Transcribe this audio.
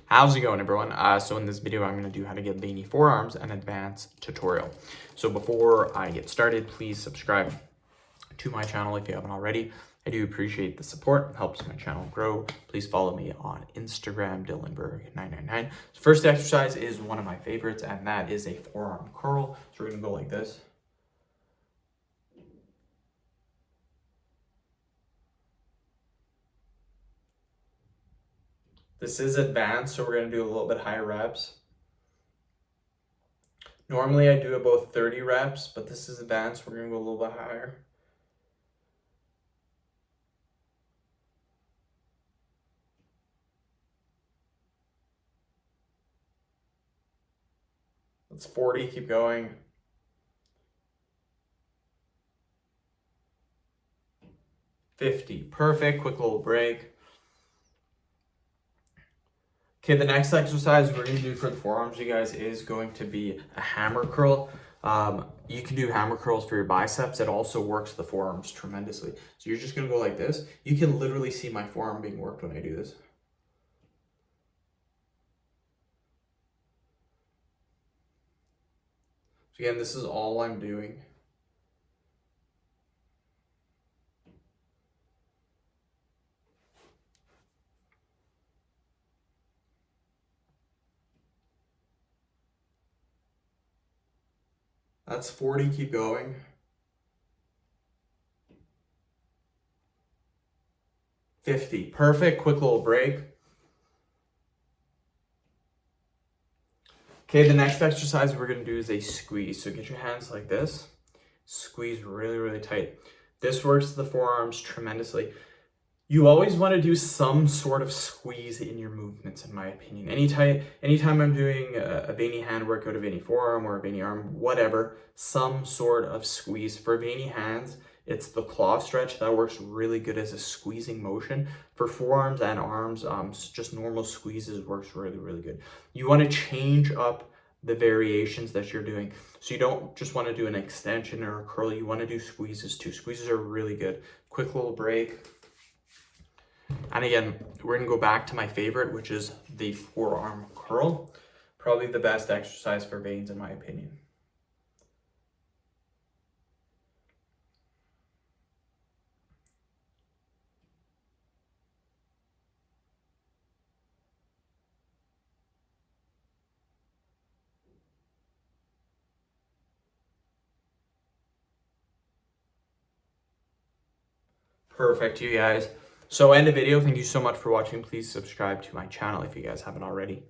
How's it going, everyone? So in this video, I'm going to do how to get veiny forearms, an advanced tutorial. So before I get started, please subscribe to my channel if you haven't already. I do appreciate the support. It helps my channel grow. Please follow me on Instagram, Dylanberg999. So first exercise is one of my favorites, and that is a forearm curl. So we're going to go like this. This is advanced, so we're going to do a little bit higher reps. Normally I do about 30 reps, but this is advanced. We're going to go a little bit higher. That's 40, keep going. 50, perfect, quick little break. Okay, the next exercise we're going to do for the forearms, you guys, is going to be a hammer curl. You can do hammer curls for your biceps. It also works the forearms tremendously. So you're just going to go like this. You can literally see my forearm being worked when I do this. So again, this is all I'm doing. That's 40, keep going. 50, perfect, quick little break. Okay, the next exercise we're gonna do is a squeeze. So get your hands like this, squeeze really, really tight. This works the forearms tremendously. You always want to do some sort of squeeze in your movements, in my opinion. Anytime I'm doing a veiny hand workout, a veiny forearm or a veiny arm, whatever, some sort of squeeze. For veiny hands, it's the claw stretch that works really good as a squeezing motion. For forearms and arms, just normal squeezes works really, really good. You want to change up the variations that you're doing. So you don't just want to do an extension or a curl, you want to do squeezes too. Squeezes are really good. Quick little break. And again, we're going to go back to my favorite, which is the forearm curl. Probably the best exercise for veins, in my opinion. Perfect, you guys. So end the video. Thank you so much for watching. Please subscribe to my channel if you guys haven't already.